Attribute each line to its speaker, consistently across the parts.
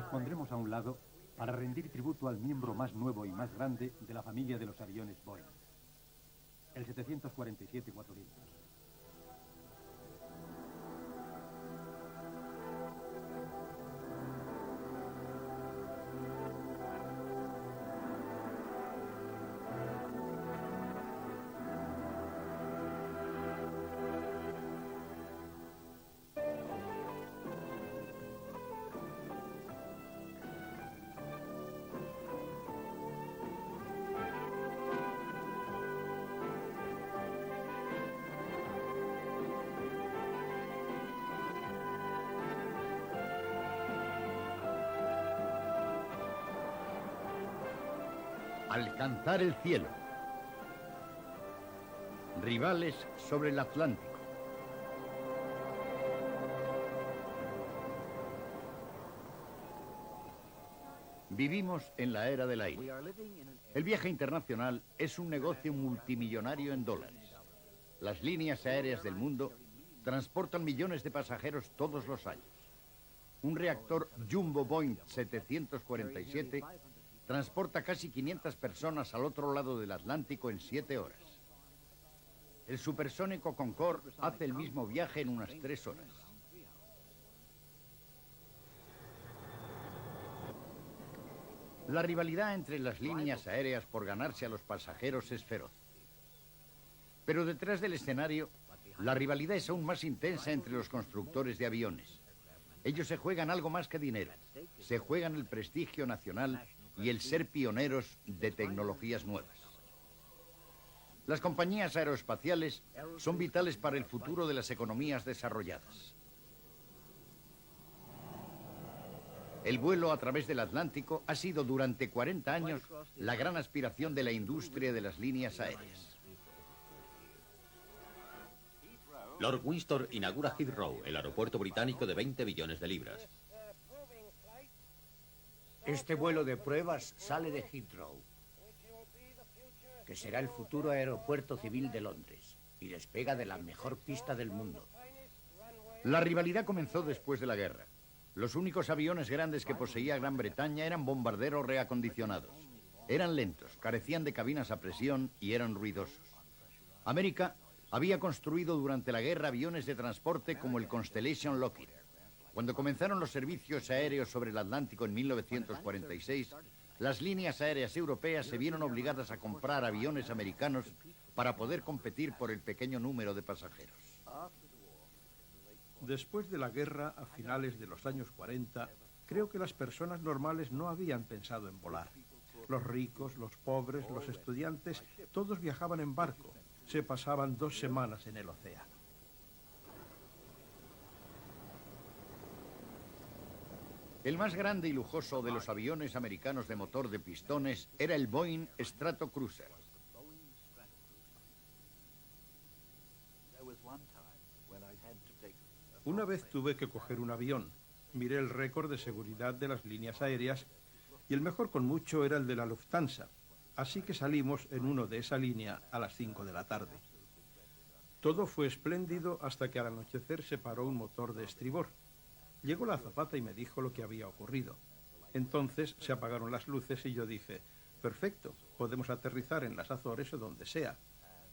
Speaker 1: Nos pondremos a un lado para rendir tributo al miembro más nuevo y más grande de la familia de los aviones Boeing, el 747-400.
Speaker 2: Alcanzar el cielo. Rivales sobre el Atlántico. Vivimos en la era del aire. El viaje internacional es un negocio multimillonario en dólares. Las líneas aéreas del mundo transportan millones de pasajeros todos los años. Un reactor Jumbo Boeing 747 transporta casi 500 personas al otro lado del Atlántico en 7 horas. El supersónico Concorde hace el mismo viaje en unas 3 horas. La rivalidad entre las líneas aéreas por ganarse a los pasajeros es feroz. Pero detrás del escenario, la rivalidad es aún más intensa entre los constructores de aviones. Ellos se juegan algo más que dinero. Se juegan el prestigio nacional y el ser pioneros de tecnologías nuevas. Las compañías aeroespaciales son vitales para el futuro de las economías desarrolladas. El vuelo a través del Atlántico ha sido durante 40 años la gran aspiración de la industria de las líneas aéreas.
Speaker 3: Lord Windsor inaugura Heathrow, el aeropuerto británico de 20 billones de libras.
Speaker 4: Este vuelo de pruebas sale de Heathrow, que será el futuro aeropuerto civil de Londres, y despega de la mejor pista del mundo.
Speaker 2: La rivalidad comenzó después de la guerra. Los únicos aviones grandes que poseía Gran Bretaña eran bombarderos reacondicionados. Eran lentos, carecían de cabinas a presión y eran ruidosos. América había construido durante la guerra aviones de transporte como el Constellation Lockheed. Cuando comenzaron los servicios aéreos sobre el Atlántico en 1946, las líneas aéreas europeas se vieron obligadas a comprar aviones americanos para poder competir por el pequeño número de pasajeros.
Speaker 5: Después de la guerra, a finales de los años 40, creo que las personas normales no habían pensado en volar. Los ricos, los pobres, los estudiantes, todos viajaban en barco. Se pasaban 2 semanas en el océano.
Speaker 2: El más grande y lujoso de los aviones americanos de motor de pistones era el Boeing Stratocruiser.
Speaker 5: Una vez tuve que coger un avión. Miré el récord de seguridad de las líneas aéreas y el mejor con mucho era el de la Lufthansa. Así que salimos en uno de esa línea a las 5 de la tarde. Todo fue espléndido hasta que al anochecer se paró un motor de estribor. Llegó la azafata y me dijo lo que había ocurrido. Entonces se apagaron las luces y yo dije, perfecto, podemos aterrizar en las Azores o donde sea.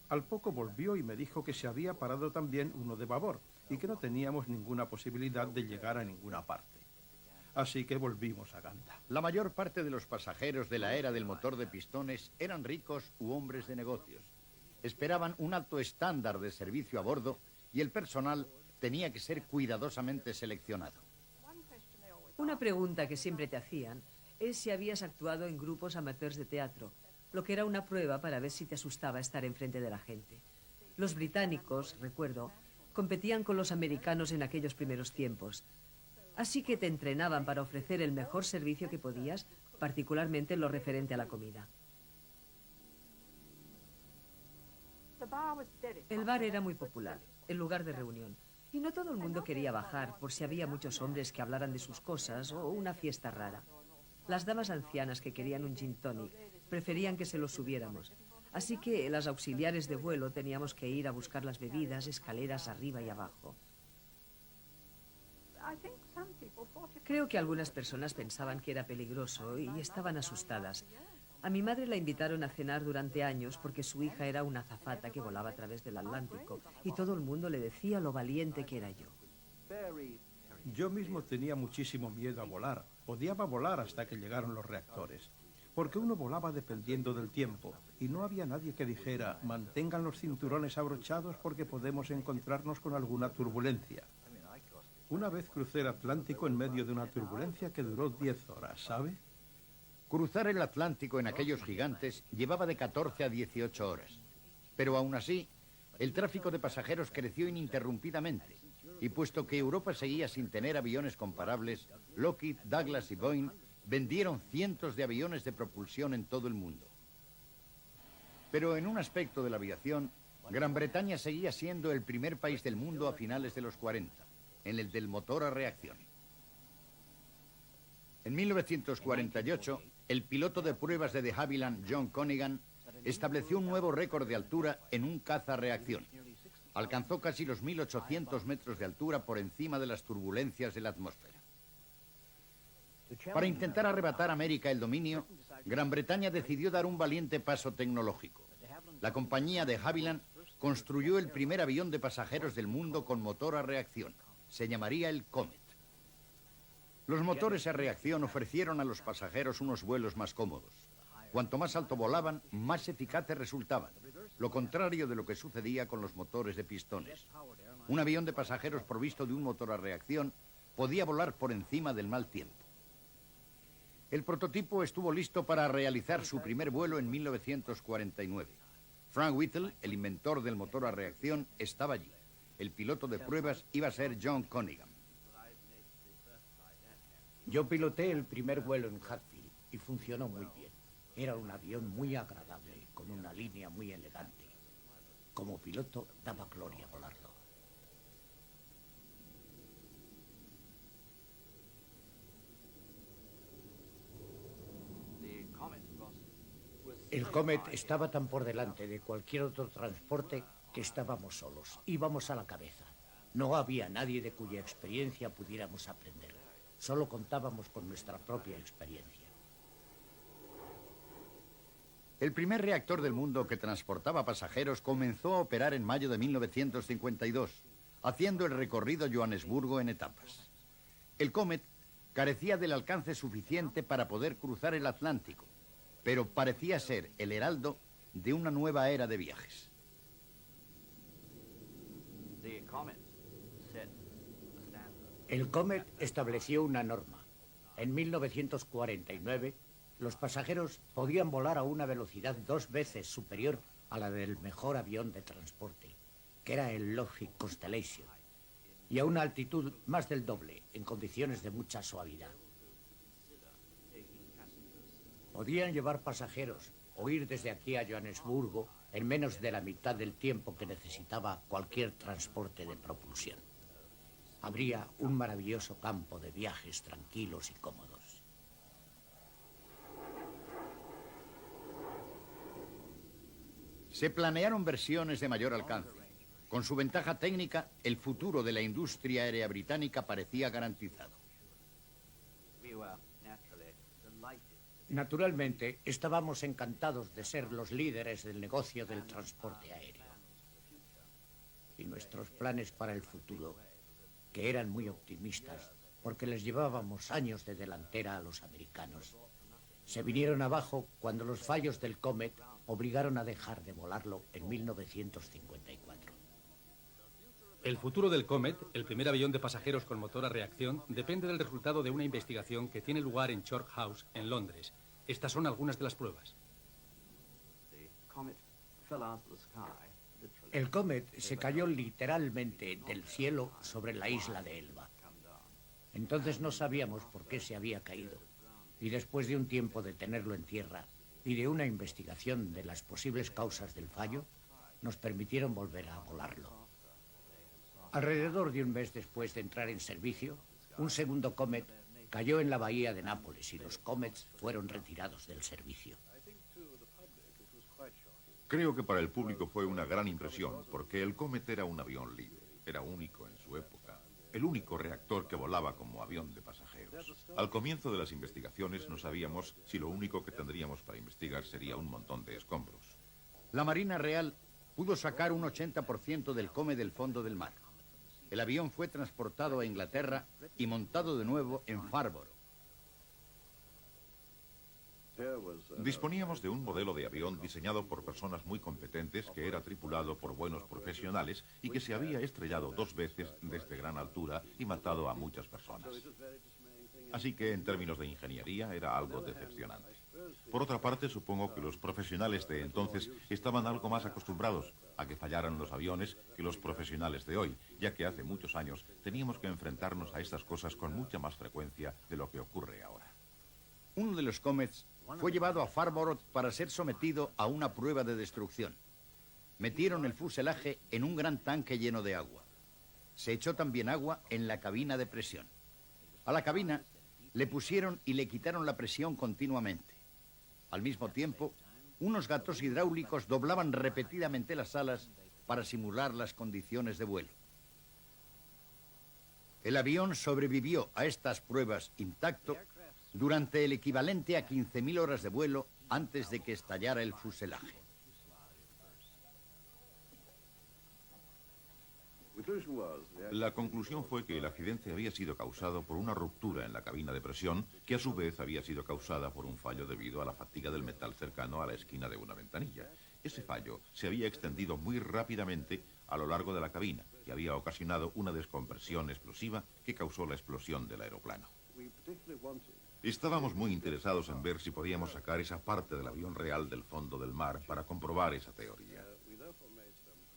Speaker 5: Al poco volvió y me dijo que se había parado también uno de babor y que no teníamos ninguna posibilidad de llegar a ninguna parte. Así que volvimos a Ganta.
Speaker 2: La mayor parte de los pasajeros de la era del motor de pistones eran ricos u hombres de negocios. Esperaban un alto estándar de servicio a bordo y el personal tenía que ser cuidadosamente seleccionado.
Speaker 6: Una pregunta que siempre te hacían es si habías actuado en grupos amateurs de teatro, lo que era una prueba para ver si te asustaba estar enfrente de la gente. Los británicos, recuerdo, competían con los americanos en aquellos primeros tiempos. Así que te entrenaban para ofrecer el mejor servicio que podías, particularmente en lo referente a la comida. El bar era muy popular, el lugar de reunión. Y no todo el mundo quería bajar por si había muchos hombres que hablaran de sus cosas o una fiesta rara. Las damas ancianas que querían un gin tonic preferían que se los subiéramos. Así que las auxiliares de vuelo teníamos que ir a buscar las bebidas, escaleras arriba y abajo. Creo que algunas personas pensaban que era peligroso y estaban asustadas. A mi madre la invitaron a cenar durante años porque su hija era una azafata que volaba a través del Atlántico y todo el mundo le decía lo valiente que era yo.
Speaker 5: Yo mismo tenía muchísimo miedo a volar. Odiaba volar hasta que llegaron los reactores. Porque uno volaba dependiendo del tiempo y no había nadie que dijera mantengan los cinturones abrochados porque podemos encontrarnos con alguna turbulencia. Una vez crucé el Atlántico en medio de una turbulencia que duró 10 horas, ¿sabe?
Speaker 2: Cruzar el Atlántico en aquellos gigantes llevaba de 14 a 18 horas. Pero aún así, el tráfico de pasajeros creció ininterrumpidamente. Y puesto que Europa seguía sin tener aviones comparables, Lockheed, Douglas y Boeing vendieron cientos de aviones de propulsión en todo el mundo. Pero en un aspecto de la aviación, Gran Bretaña seguía siendo el primer país del mundo a finales de los 40, en el del motor a reacción. En 1948, el piloto de pruebas de de Havilland, John Conigan, estableció un nuevo récord de altura en un caza a reacción. Alcanzó casi los 1.800 metros de altura por encima de las turbulencias de la atmósfera. Para intentar arrebatar a América el dominio, Gran Bretaña decidió dar un valiente paso tecnológico. La compañía de Havilland construyó el primer avión de pasajeros del mundo con motor a reacción. Se llamaría el Comet. Los motores a reacción ofrecieron a los pasajeros unos vuelos más cómodos. Cuanto más alto volaban, más eficaces resultaban. Lo contrario de lo que sucedía con los motores de pistones. Un avión de pasajeros provisto de un motor a reacción podía volar por encima del mal tiempo. El prototipo estuvo listo para realizar su primer vuelo en 1949. Frank Whittle, el inventor del motor a reacción, estaba allí. El piloto de pruebas iba a ser John Conigan.
Speaker 4: Yo piloté el primer vuelo en Hatfield y funcionó muy bien. Era un avión muy agradable, con una línea muy elegante. Como piloto, daba gloria volarlo. El Comet estaba tan por delante de cualquier otro transporte que estábamos solos. Íbamos a la cabeza. No había nadie de cuya experiencia pudiéramos aprender. Solo contábamos con nuestra propia experiencia.
Speaker 2: El primer reactor del mundo que transportaba pasajeros comenzó a operar en mayo de 1952, haciendo el recorrido Johannesburgo en etapas. El Comet carecía del alcance suficiente para poder cruzar el Atlántico, pero parecía ser el heraldo de una nueva era de viajes.
Speaker 4: El Comet estableció una norma. En 1949, los pasajeros podían volar a una velocidad 2 veces superior a la del mejor avión de transporte, que era el Lockheed Constellation, y a una altitud más del doble, en condiciones de mucha suavidad. Podían llevar pasajeros o ir desde aquí a Johannesburgo en menos de la mitad del tiempo que necesitaba cualquier transporte de propulsión. Habría un maravilloso campo de viajes tranquilos y cómodos.
Speaker 2: Se planearon versiones de mayor alcance. Con su ventaja técnica, el futuro de la industria aérea británica parecía garantizado.
Speaker 4: Naturalmente, estábamos encantados de ser los líderes del negocio del transporte aéreo. Y nuestros planes para el futuro, que eran muy optimistas, porque les llevábamos años de delantera a los americanos, se vinieron abajo cuando los fallos del Comet obligaron a dejar de volarlo en 1954.
Speaker 7: El futuro del Comet, el primer avión de pasajeros con motor a reacción, depende del resultado de una investigación que tiene lugar en Chalk House, en Londres. Estas son algunas de las pruebas.
Speaker 4: El Comet se cayó literalmente del cielo sobre la isla de Elba. Entonces no sabíamos por qué se había caído. Y después de un tiempo de tenerlo en tierra y de una investigación de las posibles causas del fallo, nos permitieron volver a volarlo. Alrededor de un mes después de entrar en servicio, un segundo Comet cayó en la bahía de Nápoles y los Comets fueron retirados del servicio.
Speaker 8: Creo que para el público fue una gran impresión, porque el Comet era un avión libre, era único en su época. el único reactor que volaba como avión de pasajeros. Al comienzo de las investigaciones no sabíamos si lo único que tendríamos para investigar sería un montón de escombros.
Speaker 2: La Marina Real pudo sacar un 80% del Comet del fondo del mar. El avión fue transportado a Inglaterra y montado de nuevo en Farnborough.
Speaker 8: Disponíamos de un modelo de avión diseñado por personas muy competentes que era tripulado por buenos profesionales y que se había estrellado 2 veces desde gran altura y matado a muchas personas. Así que en términos de ingeniería era algo decepcionante. Por otra parte, supongo que los profesionales de entonces estaban algo más acostumbrados a que fallaran los aviones que los profesionales de hoy, ya que hace muchos años teníamos que enfrentarnos a estas cosas con mucha más frecuencia de lo que ocurre ahora.
Speaker 2: Uno de los Comets fue llevado a Farnborough para ser sometido a una prueba de destrucción. Metieron el fuselaje en un gran tanque lleno de agua. Se echó también agua en la cabina de presión. A la cabina le pusieron y le quitaron la presión continuamente. Al mismo tiempo, unos gatos hidráulicos doblaban repetidamente las alas para simular las condiciones de vuelo. El avión sobrevivió a estas pruebas intacto durante el equivalente a 15.000 horas de vuelo antes de que estallara el fuselaje.
Speaker 8: La conclusión fue que el accidente había sido causado por una ruptura en la cabina de presión, que a su vez había sido causada por un fallo debido a la fatiga del metal cercano a la esquina de una ventanilla. Ese fallo se había extendido muy rápidamente a lo largo de la cabina y había ocasionado una descompresión explosiva que causó la explosión del aeroplano. Estábamos muy interesados en ver si podíamos sacar esa parte del avión real del fondo del mar para comprobar esa teoría.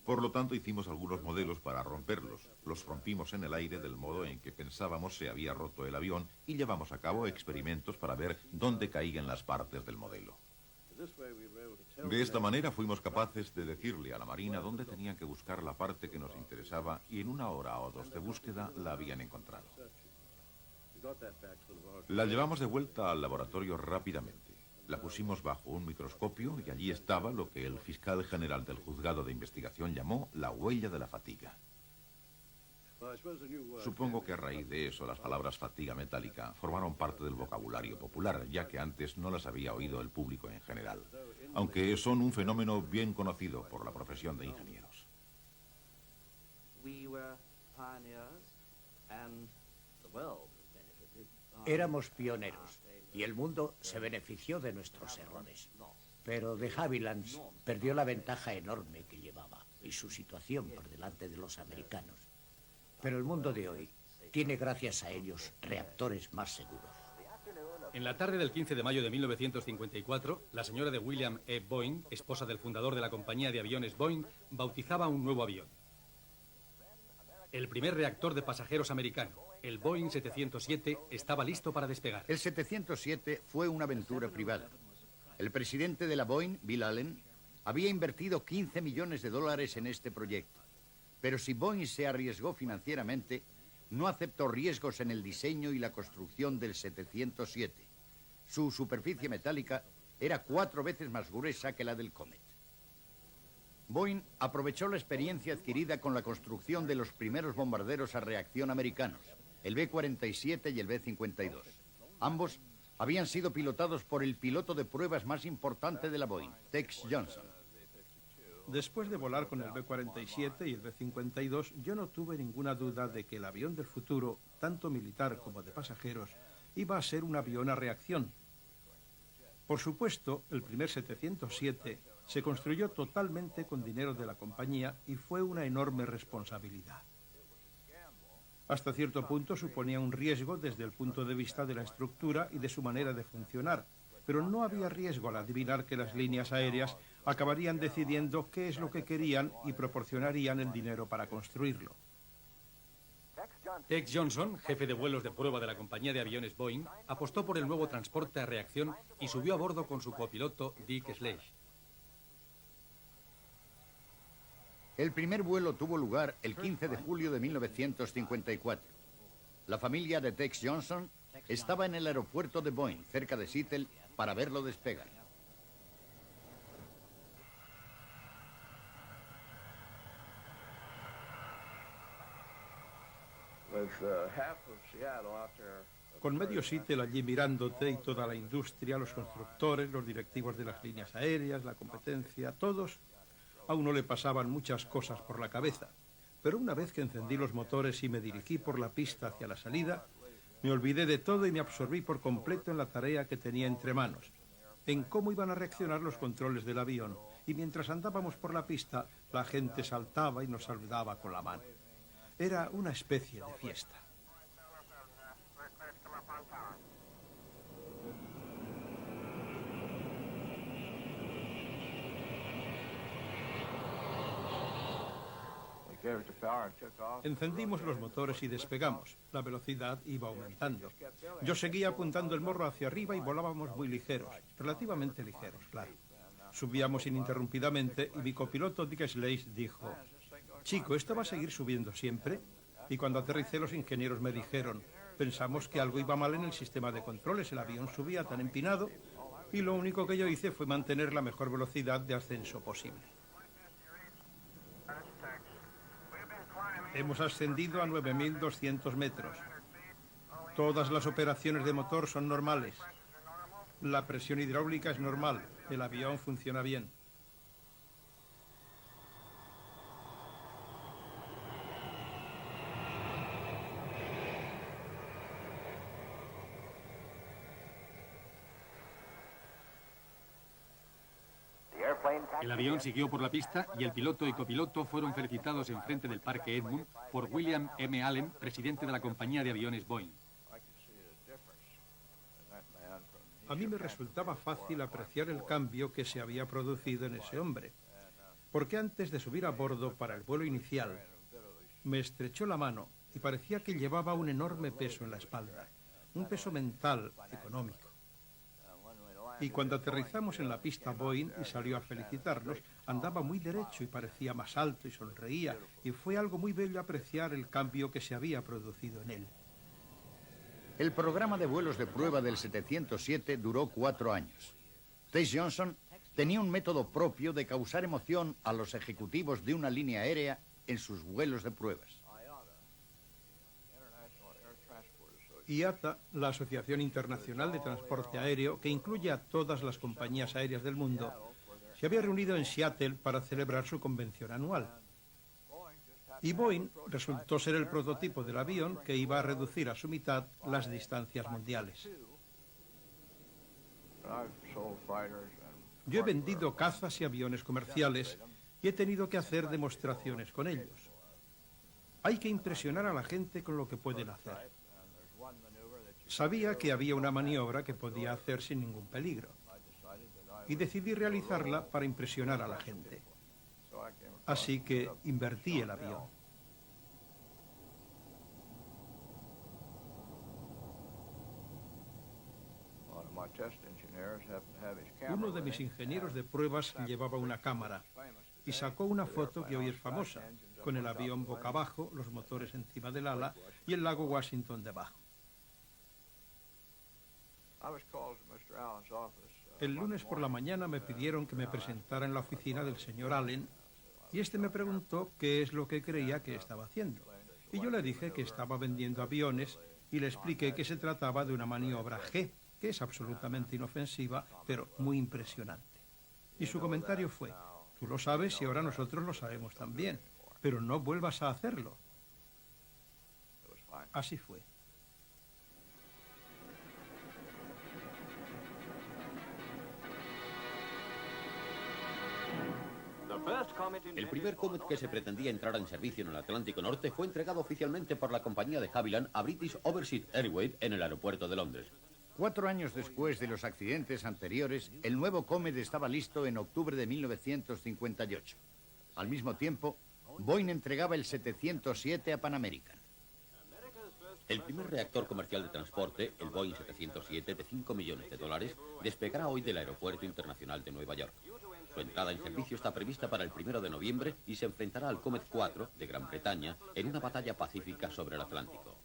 Speaker 8: Por lo tanto, hicimos algunos modelos para romperlos. Los rompimos en el aire del modo en que pensábamos se había roto el avión y llevamos a cabo experimentos para ver dónde caían las partes del modelo. De esta manera fuimos capaces de decirle a la Marina dónde tenían que buscar la parte que nos interesaba y en 1 hora o 2 de búsqueda la habían encontrado. La llevamos de vuelta al laboratorio rápidamente. La pusimos bajo un microscopio y allí estaba lo que el fiscal general del juzgado de investigación llamó la huella de la fatiga. Supongo que a raíz de eso las palabras fatiga metálica formaron parte del vocabulario popular, ya que antes no las había oído el público en general, aunque son un fenómeno bien conocido por la profesión de ingenieros.
Speaker 4: Éramos pioneros y el mundo se benefició de nuestros errores. Pero de Havilland perdió la ventaja enorme que llevaba y su situación por delante de los americanos. Pero el mundo de hoy tiene gracias a ellos reactores más seguros.
Speaker 7: En la tarde del 15 de mayo de 1954, la señora de William E. Boeing, esposa del fundador de la compañía de aviones Boeing, bautizaba un nuevo avión. El primer reactor de pasajeros americano, el Boeing 707, estaba listo para despegar.
Speaker 2: El 707 fue una aventura privada. El presidente de la Boeing, Bill Allen, había invertido $15 millones en este proyecto. Pero si Boeing se arriesgó financieramente, no aceptó riesgos en el diseño y la construcción del 707. Su superficie metálica era 4 veces más gruesa que la del Comet. Boeing aprovechó la experiencia adquirida con la construcción de los primeros bombarderos a reacción americanos, el B-47 y el B-52. Ambos habían sido pilotados por el piloto de pruebas más importante de la Boeing, Tex Johnson.
Speaker 5: Después de volar con el B-47 y el B-52, yo no tuve ninguna duda de que el avión del futuro, tanto militar como de pasajeros, iba a ser un avión a reacción. Por supuesto, el primer 707 se construyó totalmente con dinero de la compañía y fue una enorme responsabilidad. Hasta cierto punto suponía un riesgo desde el punto de vista de la estructura y de su manera de funcionar, pero no había riesgo al adivinar que las líneas aéreas acabarían decidiendo qué es lo que querían y proporcionarían el dinero para construirlo.
Speaker 7: Tex Johnson, jefe de vuelos de prueba de la compañía de aviones Boeing, apostó por el nuevo transporte a reacción y subió a bordo con su copiloto Dick Sledge.
Speaker 2: El primer vuelo tuvo lugar el 15 de julio de 1954. La familia de Tex Johnson estaba en el aeropuerto de Boeing, cerca de Seattle, para verlo despegar.
Speaker 5: Con medio Seattle allí mirándote y toda la industria, los constructores, los directivos de las líneas aéreas, la competencia, todos, a uno le pasaban muchas cosas por la cabeza. Pero una vez que encendí los motores y me dirigí por la pista hacia la salida, me olvidé de todo y me absorbí por completo en la tarea que tenía entre manos, en cómo iban a reaccionar los controles del avión. Y mientras andábamos por la pista, la gente saltaba y nos saludaba con la mano. Era una especie de fiesta. Encendimos los motores y despegamos. La velocidad iba aumentando. Yo seguía apuntando el morro hacia arriba y volábamos muy ligeros, relativamente ligeros, claro. Subíamos ininterrumpidamente y mi copiloto Dick Slace dijo: «Chico, ¿esto va a seguir subiendo siempre?». Y cuando aterricé, los ingenieros me dijeron: «Pensamos que algo iba mal en el sistema de controles, el avión subía tan empinado», y lo único que yo hice fue mantener la mejor velocidad de ascenso posible. Hemos ascendido a 9.200 metros. Todas las operaciones de motor son normales. La presión hidráulica es normal. El avión funciona bien.
Speaker 7: El avión siguió por la pista y el piloto y copiloto fueron felicitados en frente del Parque Edmund por William M. Allen, presidente de la compañía de aviones Boeing.
Speaker 5: A mí me resultaba fácil apreciar el cambio que se había producido en ese hombre, porque antes de subir a bordo para el vuelo inicial, me estrechó la mano y parecía que llevaba un enorme peso en la espalda, un peso mental, económico. Y cuando aterrizamos en la pista Boeing y salió a felicitarnos, andaba muy derecho y parecía más alto y sonreía, y fue algo muy bello apreciar el cambio que se había producido en él.
Speaker 2: El programa de vuelos de prueba del 707 duró 4 años. Tess Johnson tenía un método propio de causar emoción a los ejecutivos de una línea aérea en sus vuelos de pruebas.
Speaker 5: IATA, la Asociación Internacional de Transporte Aéreo, que incluye a todas las compañías aéreas del mundo, se había reunido en Seattle para celebrar su convención anual. Y Boeing resultó ser el prototipo del avión que iba a reducir a su mitad las distancias mundiales. Yo he vendido cazas y aviones comerciales y he tenido que hacer demostraciones con ellos. Hay que impresionar a la gente con lo que pueden hacer. Sabía que había una maniobra que podía hacer sin ningún peligro y decidí realizarla para impresionar a la gente. Así que invertí el avión. Uno de mis ingenieros de pruebas llevaba una cámara y sacó una foto que hoy es famosa, con el avión boca abajo, los motores encima del ala y el lago Washington debajo. El lunes por la mañana me pidieron que me presentara en la oficina del señor Allen y este me preguntó qué es lo que creía que estaba haciendo. Y yo le dije que estaba vendiendo aviones y le expliqué que se trataba de una maniobra G, que es absolutamente inofensiva, pero muy impresionante. Y su comentario fue: «Tú lo sabes y ahora nosotros lo sabemos también, pero no vuelvas a hacerlo». Así fue.
Speaker 3: El primer Comet que se pretendía entrar en servicio en el Atlántico Norte fue entregado oficialmente por la compañía de Havilland a British Overseas Airways en el aeropuerto de Londres.
Speaker 2: 4 años después de los accidentes anteriores, el nuevo Comet estaba listo en octubre de 1958. Al mismo tiempo, Boeing entregaba el 707 a Pan American.
Speaker 3: El primer reactor comercial de transporte, el Boeing 707 de $5 millones, despegará hoy del Aeropuerto Internacional de Nueva York. Su entrada en servicio está prevista para el 1 de noviembre y se enfrentará al Comet 4 de Gran Bretaña en una batalla pacífica sobre el Atlántico.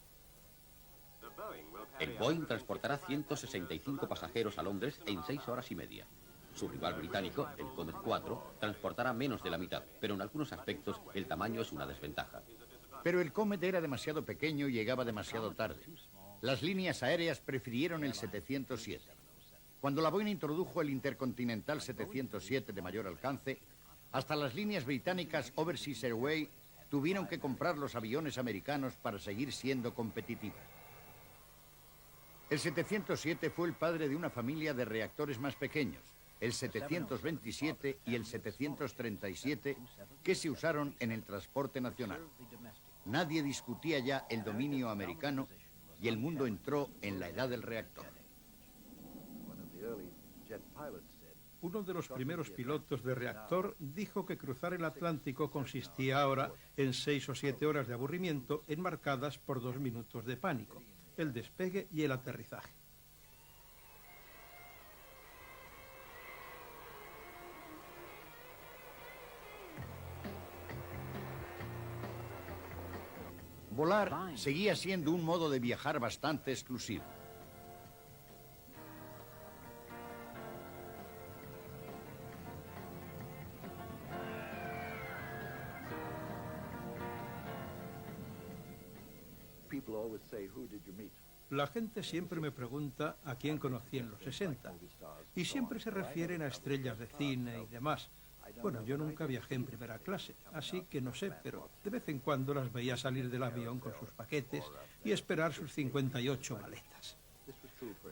Speaker 3: El Boeing transportará 165 pasajeros a Londres en 6 horas y media. Su rival británico, el Comet 4, transportará menos de la mitad, pero en algunos aspectos el tamaño es una desventaja.
Speaker 2: Pero el Comet era demasiado pequeño y llegaba demasiado tarde. Las líneas aéreas prefirieron el 707. Cuando la Boeing introdujo el Intercontinental 707 de mayor alcance, hasta las líneas británicas Overseas Airways tuvieron que comprar los aviones americanos para seguir siendo competitivas. El 707 fue el padre de una familia de reactores más pequeños, el 727 y el 737, que se usaron en el transporte nacional. Nadie discutía ya el dominio americano y el mundo entró en la edad del reactor.
Speaker 5: Uno de los primeros pilotos de reactor dijo que cruzar el Atlántico consistía ahora en 6 o 7 horas de aburrimiento enmarcadas por 2 minutos de pánico, el despegue y el aterrizaje.
Speaker 2: Volar seguía siendo un modo de viajar bastante exclusivo.
Speaker 5: La gente siempre me pregunta a quién conocí en los 60 y siempre se refieren a estrellas de cine y demás. Bueno, yo nunca viajé en primera clase, así que no sé, pero de vez en cuando las veía salir del avión con sus paquetes y esperar sus 58 maletas.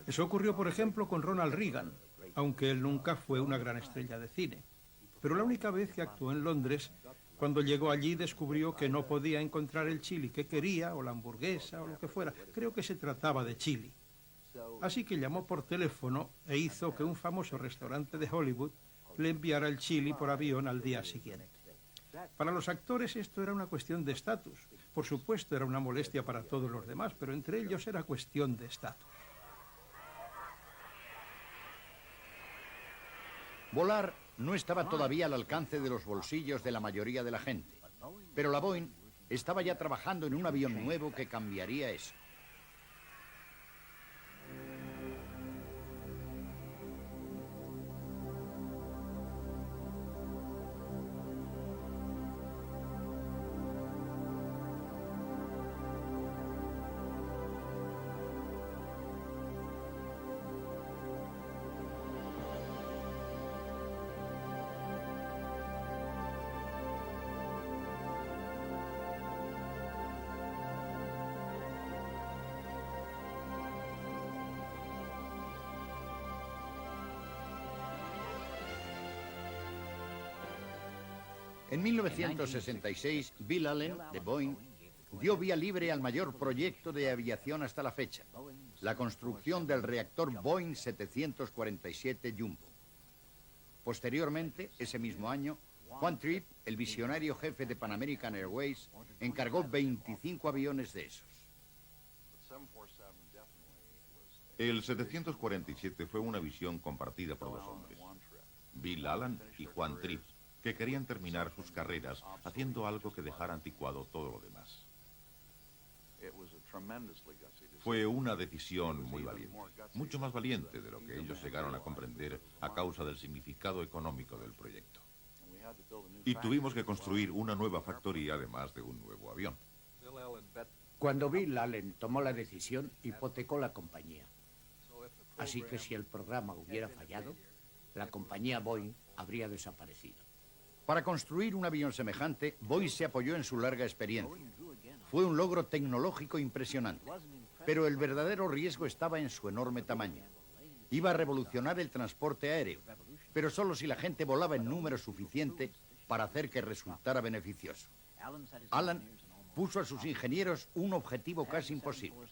Speaker 5: Eso ocurrió, por ejemplo, con Ronald Reagan, aunque él nunca fue una gran estrella de cine. Pero la única vez que actuó en Londres, cuando llegó allí descubrió que no podía encontrar el chili que quería, o la hamburguesa, o lo que fuera. Creo que se trataba de chili. Así que llamó por teléfono e hizo que un famoso restaurante de Hollywood le enviara el chili por avión al día siguiente. Para los actores esto era una cuestión de estatus. Por supuesto era una molestia para todos los demás, pero entre ellos era cuestión de estatus.
Speaker 2: Volar no estaba todavía al alcance de los bolsillos de la mayoría de la gente, pero la Boeing estaba ya trabajando en un avión nuevo que cambiaría eso. En 1966, Bill Allen, de Boeing, dio vía libre al mayor proyecto de aviación hasta la fecha, la construcción del reactor Boeing 747 Jumbo. Posteriormente, ese mismo año, Juan Tripp, el visionario jefe de Pan American Airways, encargó 25 aviones de esos.
Speaker 8: El 747 fue una visión compartida por 2 hombres, Bill Allen y Juan Tripp, que querían terminar sus carreras haciendo algo que dejara anticuado todo lo demás. Fue una decisión muy valiente, mucho más valiente de lo que ellos llegaron a comprender a causa del significado económico del proyecto. Y tuvimos que construir una nueva factoría además de un nuevo avión.
Speaker 4: Cuando Bill Allen tomó la decisión, hipotecó la compañía. Así que si el programa hubiera fallado, la compañía Boeing habría desaparecido.
Speaker 2: Para construir un avión semejante, Boeing se apoyó en su larga experiencia. Fue un logro tecnológico impresionante, pero el verdadero riesgo estaba en su enorme tamaño. Iba a revolucionar el transporte aéreo, pero solo si la gente volaba en número suficiente para hacer que resultara beneficioso. Allen puso a sus ingenieros un objetivo casi imposible: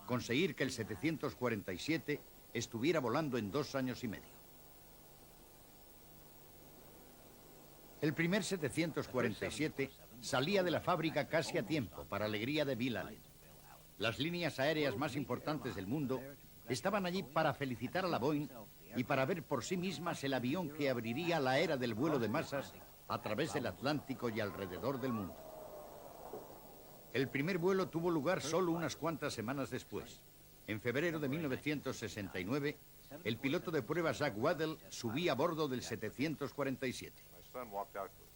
Speaker 2: conseguir que el 747 estuviera volando en 2 años y medio. El primer 747 salía de la fábrica casi a tiempo, para alegría de Bill Allen. Las líneas aéreas más importantes del mundo estaban allí para felicitar a la Boeing y para ver por sí mismas el avión que abriría la era del vuelo de masas a través del Atlántico y alrededor del mundo. El primer vuelo tuvo lugar solo unas cuantas semanas después. En febrero de 1969, el piloto de pruebas Jack Waddell subía a bordo del 747.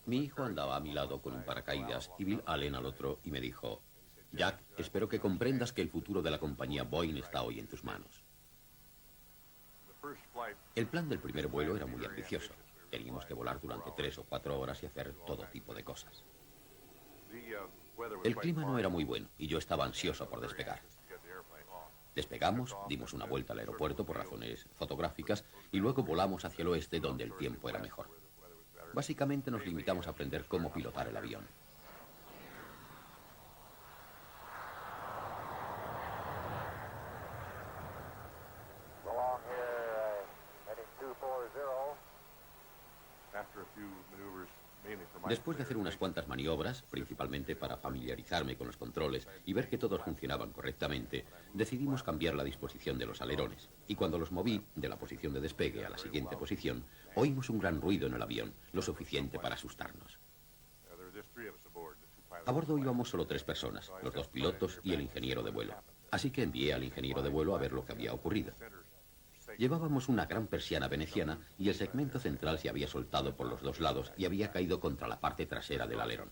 Speaker 3: Mi hijo andaba a mi lado con un paracaídas y Bill Allen al otro y me dijo: Jack, espero que comprendas que el futuro de la compañía Boeing está hoy en tus manos. El plan del primer vuelo era muy ambicioso. Teníamos que volar durante 3 o 4 horas y hacer todo tipo de cosas. El clima no era muy bueno y yo estaba ansioso por despegar. Despegamos, dimos una vuelta al aeropuerto por razones fotográficas y luego volamos hacia el oeste donde el tiempo era mejor. Básicamente nos limitamos a aprender cómo pilotar el avión. Después de hacer unas cuantas maniobras, principalmente para familiarizarme con los controles y ver que todos funcionaban correctamente, decidimos cambiar la disposición de los alerones. Y cuando los moví de la posición de despegue a la siguiente posición, oímos un gran ruido en el avión, lo suficiente para asustarnos. A bordo íbamos solo 3 personas, los 2 pilotos y el ingeniero de vuelo. Así que envié al ingeniero de vuelo a ver lo que había ocurrido. Llevábamos una gran persiana veneciana y el segmento central se había soltado por los 2 lados y había caído contra la parte trasera del alerón.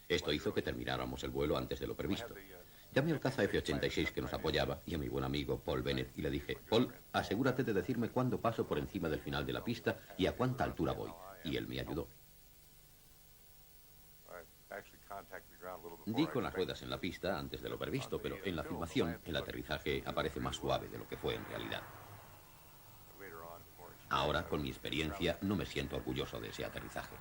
Speaker 3: Esto hizo que termináramos el vuelo antes de lo previsto. Llamé al caza F-86 que nos apoyaba y a mi buen amigo Paul Bennett y le dije: Paul, asegúrate de decirme cuándo paso por encima del final de la pista y a cuánta altura voy. Y él me ayudó. Di con las ruedas en la pista antes de lo previsto, pero en la filmación el aterrizaje aparece más suave de lo que fue en realidad. Ahora, con mi experiencia, no me siento orgulloso de ese aterrizaje.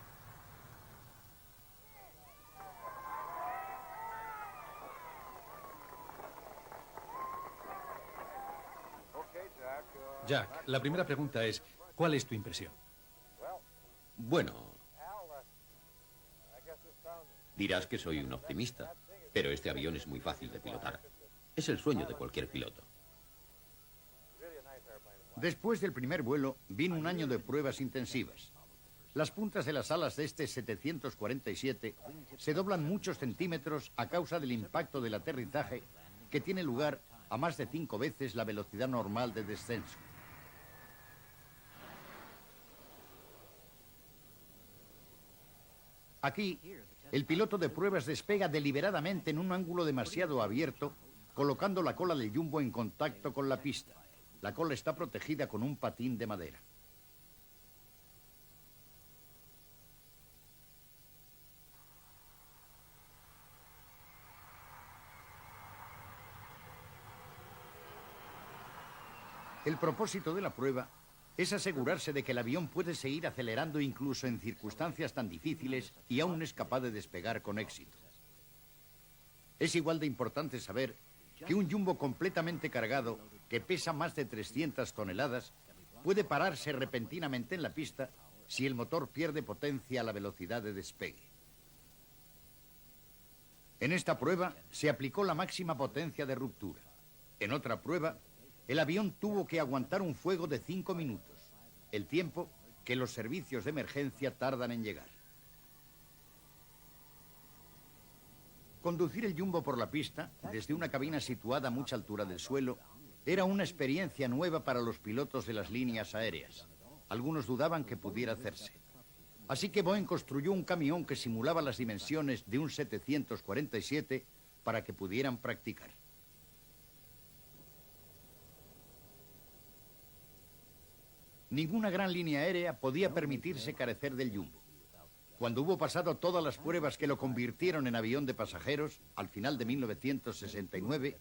Speaker 7: Jack, la primera pregunta es, ¿cuál es tu impresión?
Speaker 3: Bueno, dirás que soy un optimista, pero este avión es muy fácil de pilotar. Es el sueño de cualquier piloto.
Speaker 2: Después del primer vuelo, vino un año de pruebas intensivas. Las puntas de las alas de este 747 se doblan muchos centímetros a causa del impacto del aterrizaje, que tiene lugar a más de 5 veces la velocidad normal de descenso. Aquí, el piloto de pruebas despega deliberadamente en un ángulo demasiado abierto, colocando la cola del jumbo en contacto con la pista. La cola está protegida con un patín de madera. El propósito de la prueba es asegurarse de que el avión puede seguir acelerando incluso en circunstancias tan difíciles y aún es capaz de despegar con éxito. Es igual de importante saber que un jumbo completamente cargado, que pesa más de 300 toneladas, puede pararse repentinamente en la pista si el motor pierde potencia a la velocidad de despegue. En esta prueba se aplicó la máxima potencia de ruptura. En otra prueba, el avión tuvo que aguantar un fuego de 5 minutos, el tiempo que los servicios de emergencia tardan en llegar. Conducir el jumbo por la pista, desde una cabina situada a mucha altura del suelo, era una experiencia nueva para los pilotos de las líneas aéreas. Algunos dudaban que pudiera hacerse. Así que Boeing construyó un camión que simulaba las dimensiones de un 747 para que pudieran practicar. Ninguna gran línea aérea podía permitirse carecer del jumbo. Cuando hubo pasado todas las pruebas que lo convirtieron en avión de pasajeros, al final de 1969,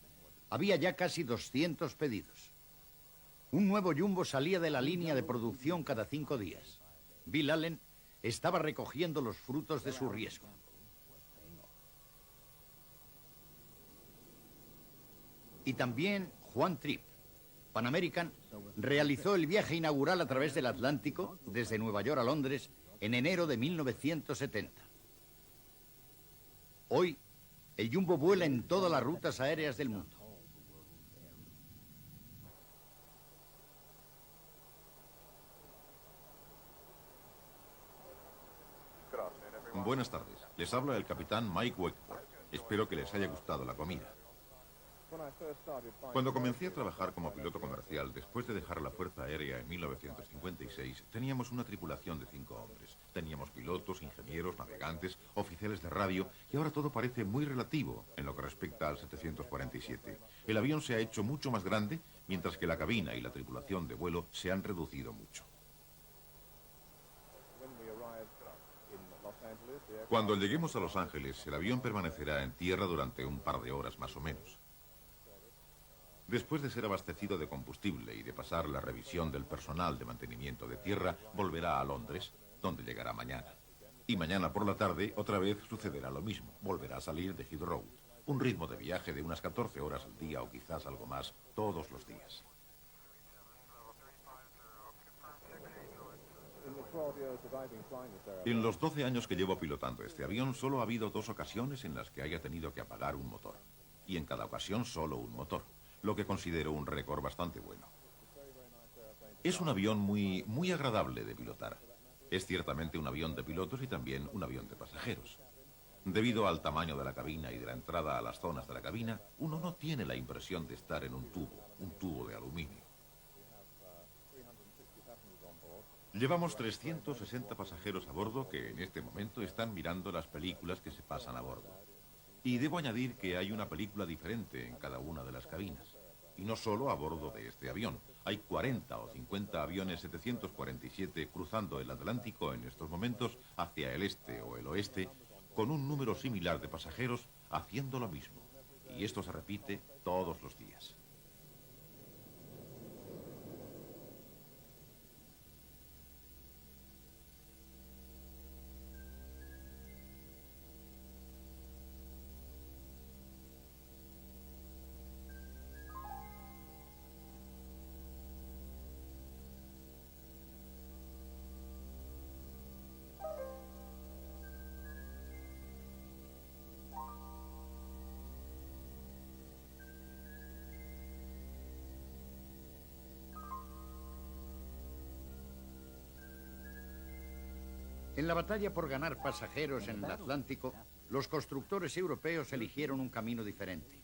Speaker 2: había ya casi 200 pedidos. Un nuevo jumbo salía de la línea de producción cada 5 días. Bill Allen estaba recogiendo los frutos de su riesgo. Y también Juan Tripp. Pan American realizó el viaje inaugural a través del Atlántico, desde Nueva York a Londres, en enero de 1970. Hoy, el jumbo vuela en todas las rutas aéreas del mundo.
Speaker 8: Buenas tardes. Les habla el capitán Mike Wakeford. Espero que les haya gustado la comida. Cuando comencé a trabajar como piloto comercial, después de dejar la Fuerza Aérea en 1956, teníamos una tripulación de 5 hombres. Teníamos pilotos, ingenieros, navegantes, oficiales de radio, y ahora todo parece muy relativo en lo que respecta al 747. El avión se ha hecho mucho más grande, mientras que la cabina y la tripulación de vuelo se han reducido mucho. Cuando lleguemos a Los Ángeles, el avión permanecerá en tierra durante un par de horas más o menos. Después de ser abastecido de combustible y de pasar la revisión del personal de mantenimiento de tierra, volverá a Londres, donde llegará mañana. Y mañana por la tarde otra vez sucederá lo mismo. Volverá a salir de Heathrow. Un ritmo de viaje de unas 14 horas al día o quizás algo más todos los días. En los 12 años que llevo pilotando este avión, solo ha habido 2 ocasiones en las que haya tenido que apagar un motor. Y en cada ocasión solo un motor, lo que considero un récord bastante bueno. Es un avión muy agradable de pilotar. Es ciertamente un avión de pilotos y también un avión de pasajeros. Debido al tamaño de la cabina y de la entrada a las zonas de la cabina, uno no tiene la impresión de estar en un tubo de aluminio. Llevamos 360 pasajeros a bordo que en este momento están mirando las películas que se pasan a bordo. Y debo añadir que hay una película diferente en cada una de las cabinas. Y no solo a bordo de este avión. Hay 40 o 50 aviones 747 cruzando el Atlántico en estos momentos hacia el este o el oeste, con un número similar de pasajeros haciendo lo mismo. Y esto se repite todos los días.
Speaker 4: En la batalla por ganar pasajeros en el Atlántico, los constructores europeos eligieron un camino diferente.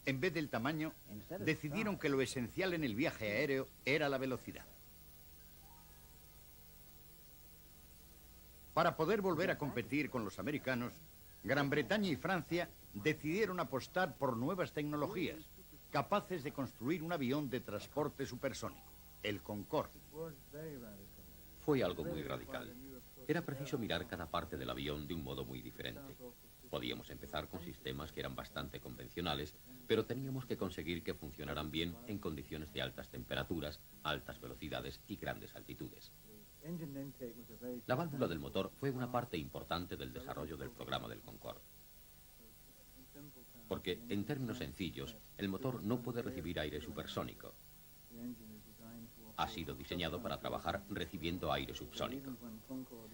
Speaker 4: En vez del tamaño, decidieron que lo esencial en el viaje aéreo era la velocidad. Para poder volver a competir con los americanos, Gran Bretaña y Francia decidieron apostar por nuevas tecnologías, capaces de construir un avión de transporte supersónico, el Concorde.
Speaker 3: Fue algo muy radical. Era preciso mirar cada parte del avión de un modo muy diferente. Podíamos empezar con sistemas que eran bastante convencionales, pero teníamos que conseguir que funcionaran bien en condiciones de altas temperaturas, altas velocidades y grandes altitudes. La válvula del motor fue una parte importante del desarrollo del programa del Concorde. Porque, en términos sencillos, el motor no puede recibir aire supersónico. Ha sido diseñado para trabajar recibiendo aire subsónico.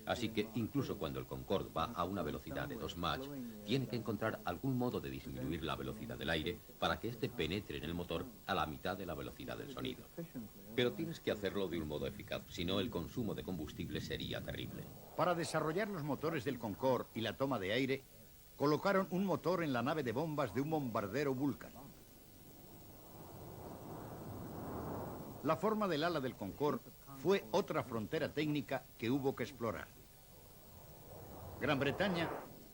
Speaker 3: Así que, incluso cuando el Concorde va a una velocidad de 2 Mach, tiene que encontrar algún modo de disminuir la velocidad del aire para que éste penetre en el motor a la mitad de la velocidad del sonido. Pero tienes que hacerlo de un modo eficaz, si no el consumo de combustible sería terrible.
Speaker 4: Para desarrollar los motores del Concorde y la toma de aire, colocaron un motor en la nave de bombas de un bombardero Vulcan. La forma del ala del Concorde fue otra frontera técnica que hubo que explorar. Gran Bretaña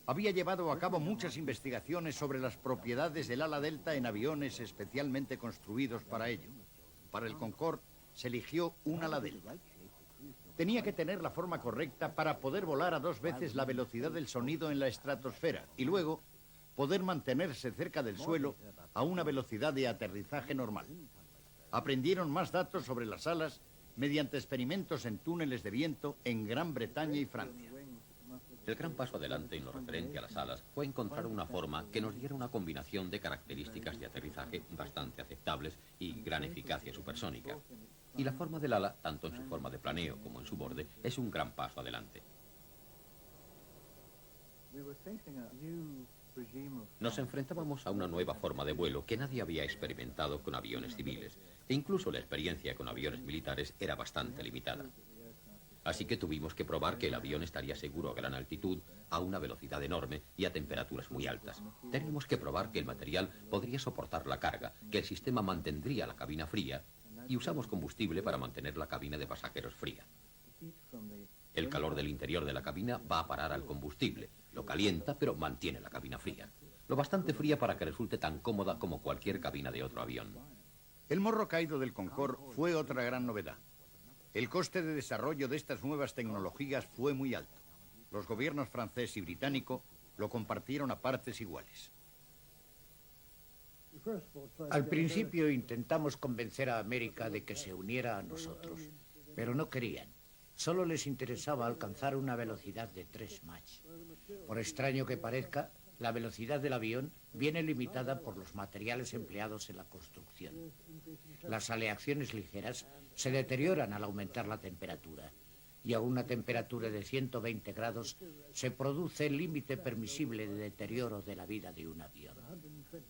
Speaker 4: había llevado a cabo muchas investigaciones sobre las propiedades del ala delta en aviones especialmente construidos para ello. Para el Concorde se eligió un ala delta. Tenía que tener la forma correcta para poder volar a 2 veces la velocidad del sonido en la estratosfera y luego poder mantenerse cerca del suelo a una velocidad de aterrizaje normal. Aprendieron más datos sobre las alas mediante experimentos en túneles de viento en Gran Bretaña y Francia.
Speaker 3: El gran paso adelante en lo referente a las alas fue encontrar una forma que nos diera una combinación de características de aterrizaje bastante aceptables y gran eficacia supersónica. Y la forma del ala, tanto en su forma de planeo como en su borde, es un gran paso adelante. Nos enfrentábamos a una nueva forma de vuelo que nadie había experimentado con aviones civiles, e incluso la experiencia con aviones militares era bastante limitada. Así que tuvimos que probar que el avión estaría seguro a gran altitud, a una velocidad enorme y a temperaturas muy altas. Teníamos que probar que el material podría soportar la carga, que el sistema mantendría la cabina fría y usamos combustible para mantener la cabina de pasajeros fría. El calor del interior de la cabina va a parar al combustible, lo calienta pero mantiene la cabina fría. Lo bastante fría para que resulte tan cómoda como cualquier cabina de otro avión.
Speaker 2: El morro caído del Concorde fue otra gran novedad. El coste de desarrollo de estas nuevas tecnologías fue muy alto. Los gobiernos francés y británico lo compartieron a partes iguales.
Speaker 4: Al principio intentamos convencer a América de que se uniera a nosotros, pero no querían. Solo les interesaba alcanzar una velocidad de 3 Mach. Por extraño que parezca, la velocidad del avión viene limitada por los materiales empleados en la construcción. Las aleaciones ligeras se deterioran al aumentar la temperatura, y a una temperatura de 120 grados se produce el límite permisible de deterioro de la vida de un avión.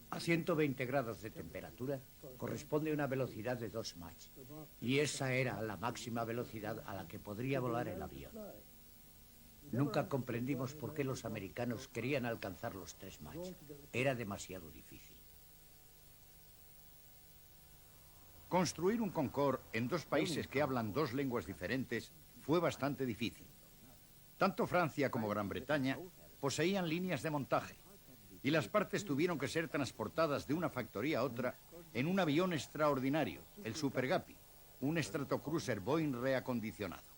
Speaker 4: A 120 grados de temperatura corresponde una velocidad de 2 Mach, y esa era la máxima velocidad a la que podría volar el avión. Nunca comprendimos por qué los americanos querían alcanzar los 3 Mach. Era demasiado difícil.
Speaker 2: Construir un Concorde en 2 países que hablan 2 lenguas diferentes fue bastante difícil. Tanto Francia como Gran Bretaña poseían líneas de montaje, y las partes tuvieron que ser transportadas de una factoría a otra en un avión extraordinario, el Super Guppy, un Stratocruiser Boeing reacondicionado.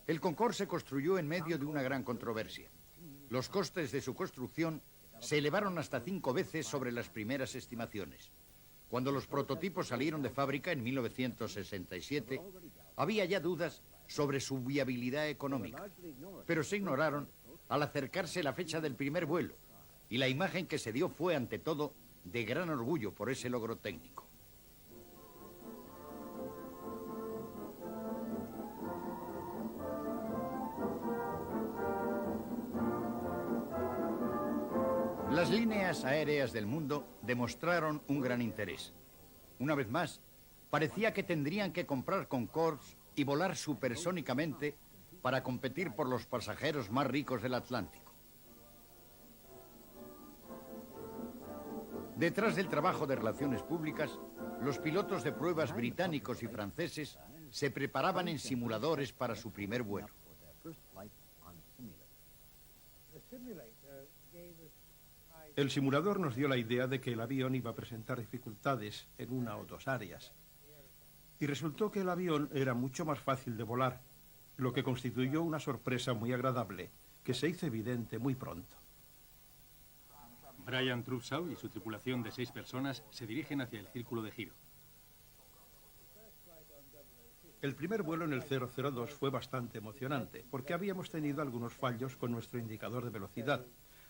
Speaker 2: El Concorde se construyó en medio de una gran controversia. Los costes de su construcción se elevaron hasta 5 veces sobre las primeras estimaciones. Cuando los prototipos salieron de fábrica en 1967, había ya dudas sobre su viabilidad económica, pero se ignoraron al acercarse la fecha del primer vuelo, y la imagen que se dio fue, ante todo, de gran orgullo por ese logro técnico. Las líneas aéreas del mundo demostraron un gran interés. Una vez más, parecía que tendrían que comprar Concordes y volar supersónicamente para competir por los pasajeros más ricos del Atlántico. Detrás del trabajo de relaciones públicas, los pilotos de pruebas británicos y franceses se preparaban en simuladores para su primer vuelo.
Speaker 5: El simulador nos dio la idea de que el avión iba a presentar dificultades en una o 2 áreas. Y resultó que el avión era mucho más fácil de volar, lo que constituyó una sorpresa muy agradable, que se hizo evidente muy pronto.
Speaker 7: Brian Trubshaw y su tripulación de 6 personas se dirigen hacia el círculo de giro.
Speaker 5: El primer vuelo en el 002 fue bastante emocionante, porque habíamos tenido algunos fallos con nuestro indicador de velocidad.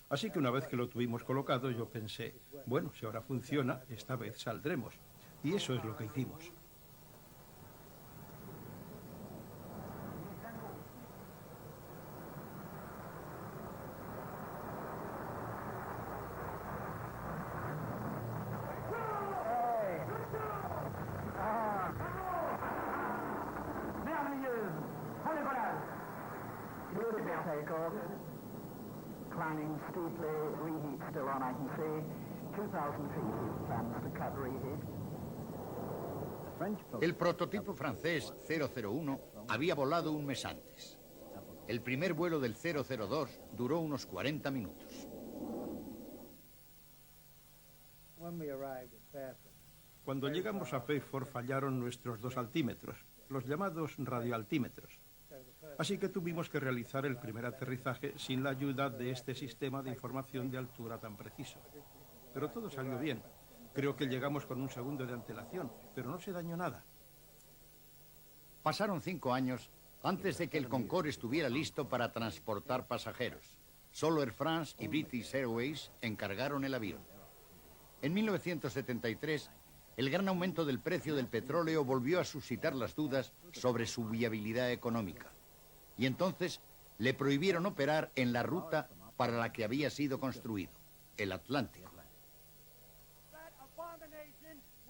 Speaker 5: Así que una vez que lo tuvimos colocado, yo pensé, bueno, si ahora funciona, esta vez saldremos. Y eso es lo que hicimos.
Speaker 9: Climbing steeply, reheat still on, I can see. 2,000 feet, plans to cut reheat.
Speaker 2: El prototipo francés 001 había volado un mes antes. El primer vuelo del 002 duró unos 40 minutos.
Speaker 5: Cuando llegamos a Fairford fallaron nuestros 2 altímetros, los llamados radioaltímetros. Así que tuvimos que realizar el primer aterrizaje sin la ayuda de este sistema de información de altura tan preciso. Pero todo salió bien. Creo que llegamos con un segundo de antelación, pero no se dañó nada.
Speaker 2: Pasaron 5 años antes de que el Concorde estuviera listo para transportar pasajeros. Solo Air France y British Airways encargaron el avión. En 1973, el gran aumento del precio del petróleo volvió a suscitar las dudas sobre su viabilidad económica. Y entonces le prohibieron operar en la ruta para la que había sido construido, el Atlántico.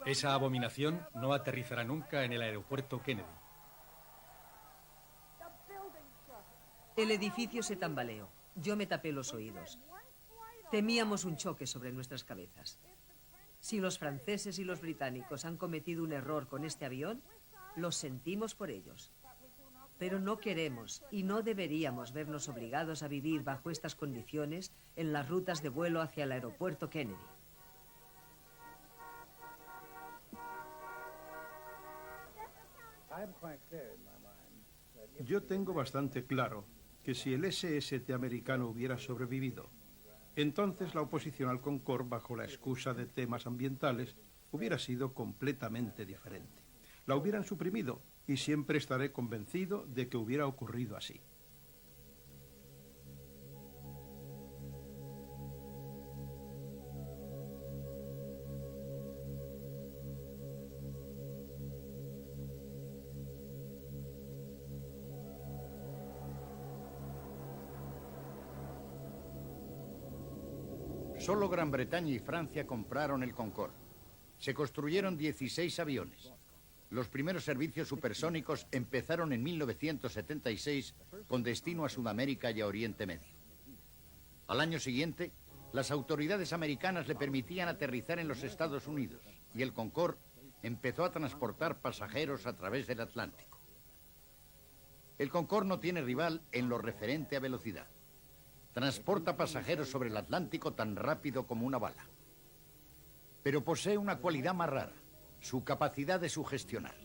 Speaker 7: Esa abominación no aterrizará nunca en el aeropuerto Kennedy.
Speaker 6: El edificio se tambaleó. Yo me tapé los oídos. Temíamos un choque sobre nuestras cabezas. Si los franceses y los británicos han cometido un error con este avión, lo sentimos por ellos. Pero no queremos y no deberíamos vernos obligados a vivir bajo estas condiciones en las rutas de vuelo hacia el aeropuerto Kennedy.
Speaker 5: Yo tengo bastante claro que si el SST americano hubiera sobrevivido, entonces la oposición al Concorde, bajo la excusa de temas ambientales, hubiera sido completamente diferente. La hubieran suprimido y siempre estaré convencido de que hubiera ocurrido así.
Speaker 2: Solo Gran Bretaña y Francia compraron el Concorde. Se construyeron 16 aviones. Los primeros servicios supersónicos empezaron en 1976 con destino a Sudamérica y a Oriente Medio. Al año siguiente, las autoridades americanas le permitían aterrizar en los Estados Unidos y el Concorde empezó a transportar pasajeros a través del Atlántico. El Concorde no tiene rival en lo referente a velocidad. Transporta pasajeros sobre el Atlántico tan rápido como una bala. Pero posee una cualidad más rara, su capacidad de sugestionar.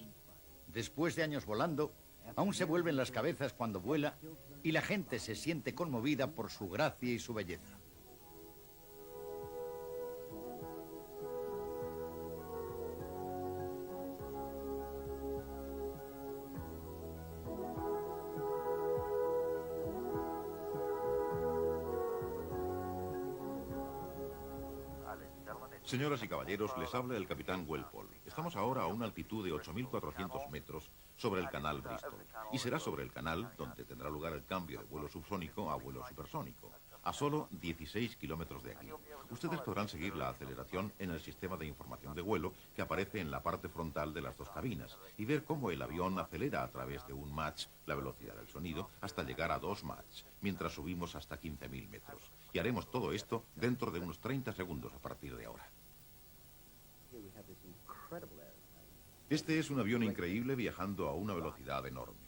Speaker 2: Después de años volando, aún se vuelven las cabezas cuando vuela y la gente se siente conmovida por su gracia y su belleza.
Speaker 8: Señoras y caballeros, les habla el capitán Welpole. Estamos ahora a una altitud de 8.400 metros sobre el canal Bristol. Y será sobre el canal donde tendrá lugar el cambio de vuelo subsónico a vuelo supersónico, a solo 16 kilómetros de aquí. Ustedes podrán seguir la aceleración en el sistema de información de vuelo que aparece en la parte frontal de las dos cabinas y ver cómo el avión acelera a través de un Mach la velocidad del sonido hasta llegar a 2 Mach, mientras subimos hasta 15.000 metros. Y haremos todo esto dentro de unos 30 segundos a partir de ahora. Este es un avión increíble viajando a una velocidad enorme.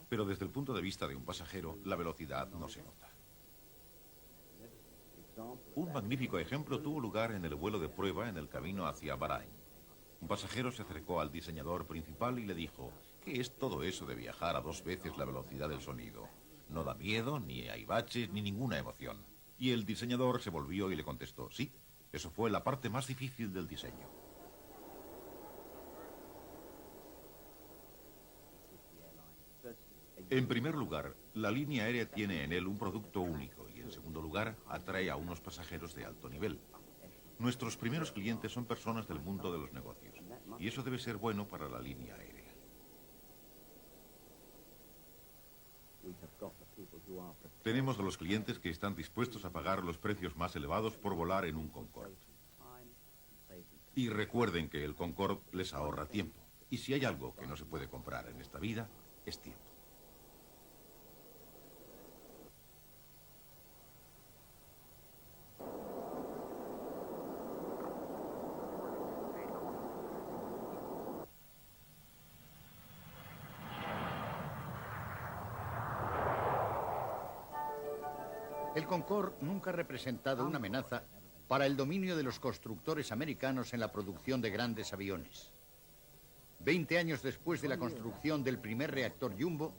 Speaker 8: Pero desde el punto de vista de un pasajero, la velocidad no se nota. Un magnífico ejemplo tuvo lugar en el vuelo de prueba en el camino hacia Bahrein. Un pasajero se acercó al diseñador principal y le dijo: ¿qué es todo eso de viajar a 2 veces la velocidad del sonido? No da miedo, ni hay baches, ni ninguna emoción. Y el diseñador se volvió y le contestó: sí, eso fue la parte más difícil del diseño. En primer lugar, la línea aérea tiene en él un producto único y en segundo lugar, atrae a unos pasajeros de alto nivel. Nuestros primeros clientes son personas del mundo de los negocios y eso debe ser bueno para la línea aérea. Tenemos a los clientes que están dispuestos a pagar los precios más elevados por volar en un Concorde. Y recuerden que el Concorde les ahorra tiempo. Y si hay algo que no se puede comprar en esta vida, es tiempo.
Speaker 2: El Concorde nunca ha representado una amenaza para el dominio de los constructores americanos en la producción de grandes aviones. 20 años después de la construcción del primer reactor Jumbo,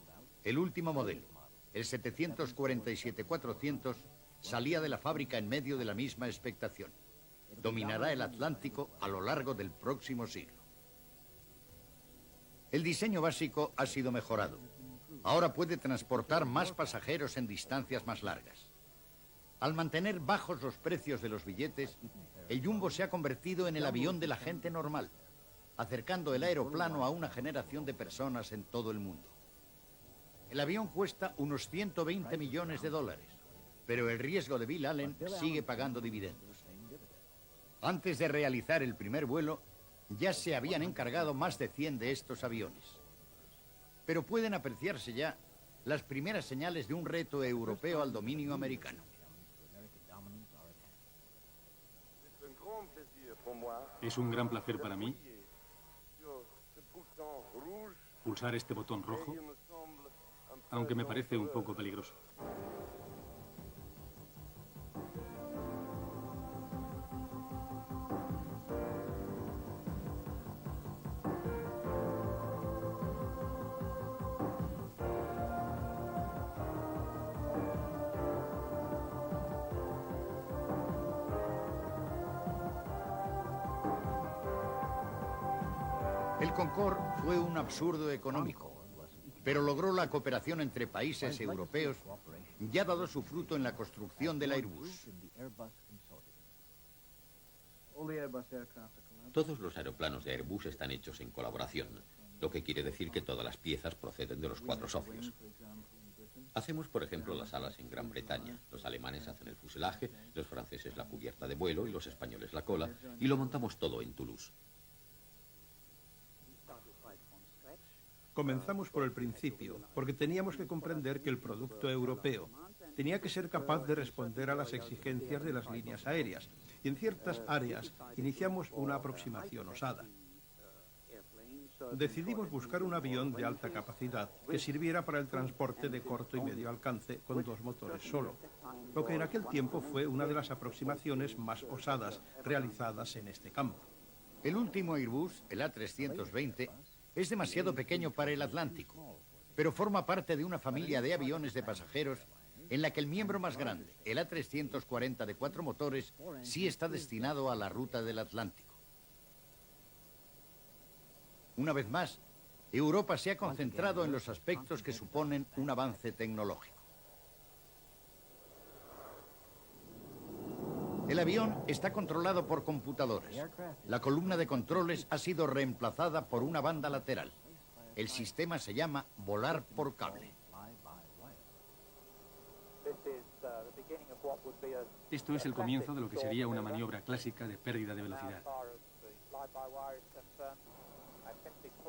Speaker 2: el último modelo, el 747-400, salía de la fábrica en medio de la misma expectación. Dominará el Atlántico a lo largo del próximo siglo. El diseño básico ha sido mejorado. Ahora puede transportar más pasajeros en distancias más largas. Al mantener bajos los precios de los billetes, el Jumbo se ha convertido en el avión de la gente normal, acercando el aeroplano a una generación de personas en todo el mundo. El avión cuesta unos 120 millones de dólares, pero el riesgo de Bill Allen sigue pagando dividendos. Antes de realizar el primer vuelo, ya se habían encargado más de 100 de estos aviones. Pero pueden apreciarse ya las primeras señales de un reto europeo al dominio americano.
Speaker 7: Es un gran placer para mí pulsar este botón rojo, aunque me parece un poco peligroso.
Speaker 2: El Concorde fue un absurdo económico, pero logró la cooperación entre países europeos y ha dado su fruto en la construcción del Airbus.
Speaker 3: Todos los aeroplanos de Airbus están hechos en colaboración, lo que quiere decir que todas las piezas proceden de los 4 socios. Hacemos, por ejemplo, las alas en Gran Bretaña. Los alemanes hacen el fuselaje, los franceses la cubierta de vuelo y los españoles la cola, y lo montamos todo en Toulouse.
Speaker 5: Comenzamos por el principio, porque teníamos que comprender que el producto europeo tenía que ser capaz de responder a las exigencias de las líneas aéreas, y en ciertas áreas iniciamos una aproximación osada. Decidimos buscar un avión de alta capacidad que sirviera para el transporte de corto y medio alcance con 2 motores solo, lo que en aquel tiempo fue una de las aproximaciones más osadas realizadas en este campo.
Speaker 2: El último Airbus, el A320, es demasiado pequeño para el Atlántico, pero forma parte de una familia de aviones de pasajeros en la que el miembro más grande, el A340 de 4 motores, sí está destinado a la ruta del Atlántico. Una vez más, Europa se ha concentrado en los aspectos que suponen un avance tecnológico. El avión está controlado por computadores. La columna de controles ha sido reemplazada por una banda lateral. El sistema se llama volar por cable.
Speaker 7: Esto es el comienzo de lo que sería una maniobra clásica de pérdida de velocidad.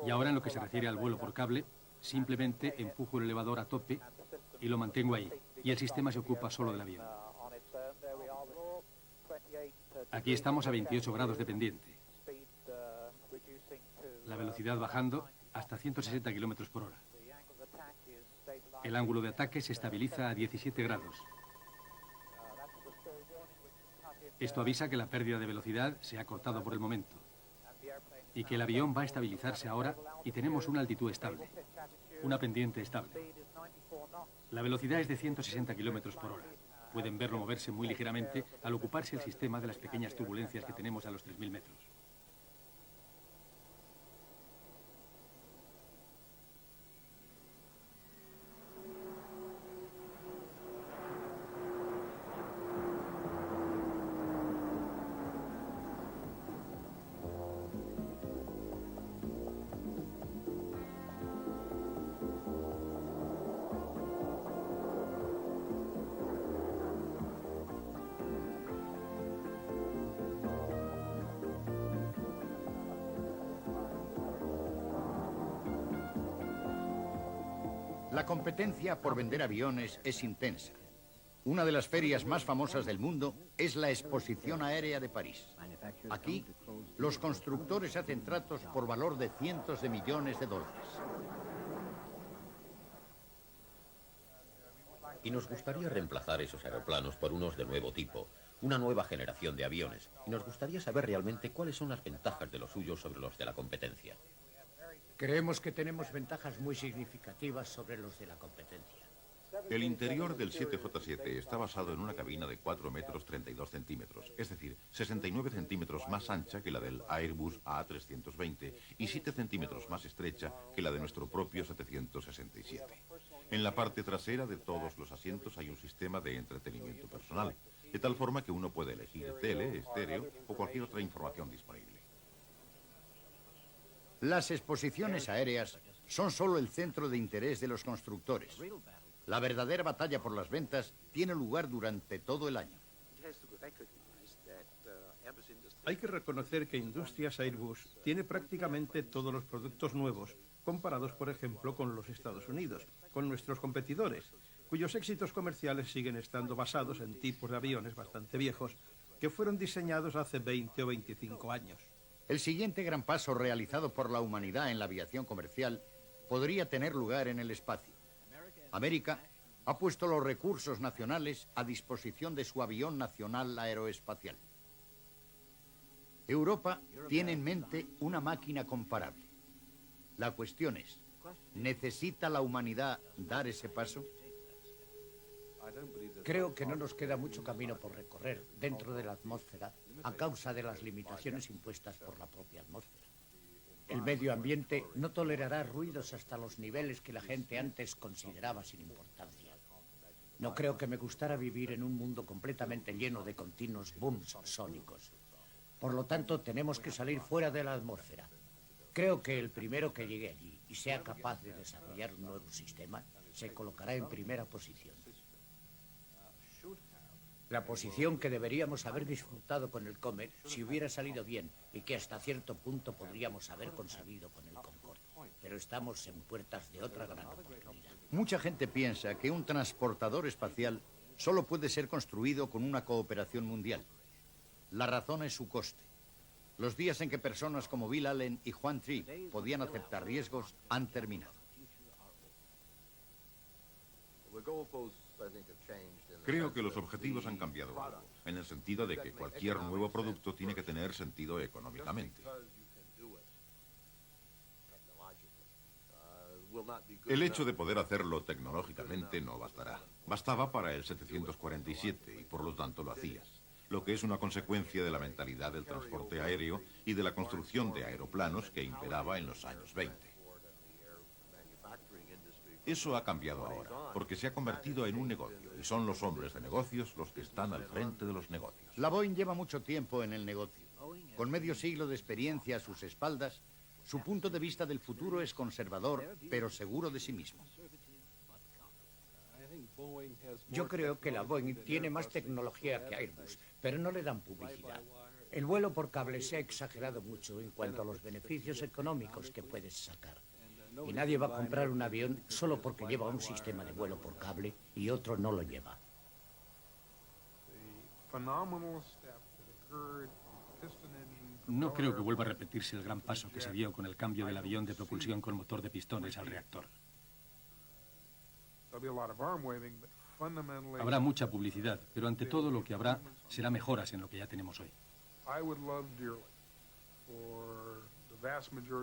Speaker 7: Y ahora, en lo que se refiere al vuelo por cable, simplemente empujo el elevador a tope y lo mantengo ahí, y el sistema se ocupa solo del avión. Aquí estamos a 28 grados de pendiente. La velocidad bajando hasta 160 kilómetros por hora. El ángulo de ataque se estabiliza a 17 grados. Esto avisa que la pérdida de velocidad se ha cortado por el momento y que el avión va a estabilizarse ahora y tenemos una altitud estable, una pendiente estable. La velocidad es de 160 kilómetros por hora. Pueden verlo moverse muy ligeramente al ocuparse el sistema de las pequeñas turbulencias que tenemos a los 3.000 metros.
Speaker 2: La competencia por vender aviones es intensa. Una de las ferias más famosas del mundo es la Exposición Aérea de París. Aquí, los constructores hacen tratos por valor de cientos de millones de dólares.
Speaker 3: Y nos gustaría reemplazar esos aeroplanos por unos de nuevo tipo, una nueva generación de aviones. Y nos gustaría saber realmente cuáles son las ventajas de los suyos sobre los de la competencia.
Speaker 4: Creemos que tenemos ventajas muy significativas sobre los de la competencia.
Speaker 8: El interior del 7J7 está basado en una cabina de 4 metros 32 centímetros, es decir, 69 centímetros más ancha que la del Airbus A320 y 7 centímetros más estrecha que la de nuestro propio 767. En la parte trasera de todos los asientos hay un sistema de entretenimiento personal, de tal forma que uno puede elegir tele, estéreo o cualquier otra información disponible.
Speaker 2: Las exposiciones aéreas son solo el centro de interés de los constructores. La verdadera batalla por las ventas tiene lugar durante todo el año.
Speaker 5: Hay que reconocer que Industrias Airbus tiene prácticamente todos los productos nuevos, comparados, por ejemplo, con los Estados Unidos, con nuestros competidores, cuyos éxitos comerciales siguen estando basados en tipos de aviones bastante viejos que fueron diseñados hace 20 o 25 años.
Speaker 2: El siguiente gran paso realizado por la humanidad en la aviación comercial podría tener lugar en el espacio. América ha puesto los recursos nacionales a disposición de su avión nacional aeroespacial. Europa tiene en mente una máquina comparable. La cuestión es, ¿necesita la humanidad dar ese paso?
Speaker 4: Creo que no nos queda mucho camino por recorrer dentro de la atmósfera a causa de las limitaciones impuestas por la propia atmósfera. El medio ambiente no tolerará ruidos hasta los niveles que la gente antes consideraba sin importancia. No creo que me gustara vivir en un mundo completamente lleno de continuos booms sónicos. Por lo tanto, tenemos que salir fuera de la atmósfera. Creo que el primero que llegue allí y sea capaz de desarrollar un nuevo sistema se colocará en primera posición. La posición que deberíamos haber disfrutado con el Comet si hubiera salido bien y que hasta cierto punto podríamos haber conseguido con el Concorde. Pero estamos en puertas de otra gran oportunidad.
Speaker 2: Mucha gente piensa que un transportador espacial solo puede ser construido con una cooperación mundial. La razón es su coste. Los días en que personas como Bill Allen y Juan Tripp podían aceptar riesgos han terminado.
Speaker 8: Creo que los objetivos han cambiado algo, en el sentido de que cualquier nuevo producto tiene que tener sentido económicamente. El hecho de poder hacerlo tecnológicamente no bastará. Bastaba para el 747 y por lo tanto lo hacías, lo que es una consecuencia de la mentalidad del transporte aéreo y de la construcción de aeroplanos que imperaba en los años 20. Eso ha cambiado ahora, porque se ha convertido en un negocio, y son los hombres de negocios los que están al frente de los negocios.
Speaker 2: La Boeing lleva mucho tiempo en el negocio. Con medio siglo de experiencia a sus espaldas, su punto de vista del futuro es conservador, pero seguro de sí mismo.
Speaker 4: Yo creo que la Boeing tiene más tecnología que Airbus, pero no le dan publicidad. El vuelo por cable se ha exagerado mucho en cuanto a los beneficios económicos que puedes sacar. Y nadie va a comprar un avión solo porque lleva un sistema de vuelo por cable y otro no lo lleva.
Speaker 7: No creo que vuelva a repetirse el gran paso que se dio con el cambio del avión de propulsión con motor de pistones al reactor. Habrá mucha publicidad, pero ante todo lo que habrá será mejoras en lo que ya tenemos hoy.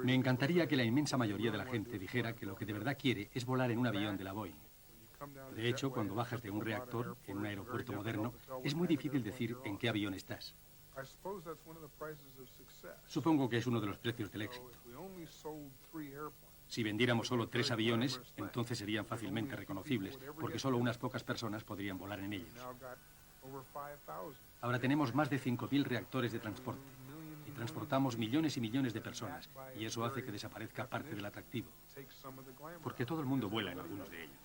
Speaker 7: Me encantaría que la inmensa mayoría de la gente dijera que lo que de verdad quiere es volar en un avión de la Boeing. De hecho, cuando bajas de un reactor en un aeropuerto moderno, es muy difícil decir en qué avión estás. Supongo que es uno de los precios del éxito. Si vendiéramos solo 3 aviones, entonces serían fácilmente reconocibles, porque solo unas pocas personas podrían volar en ellos. Ahora tenemos más de 5.000 reactores de transporte. Y transportamos millones y millones de personas, y eso hace que desaparezca parte del atractivo, porque todo el mundo vuela en algunos de ellos.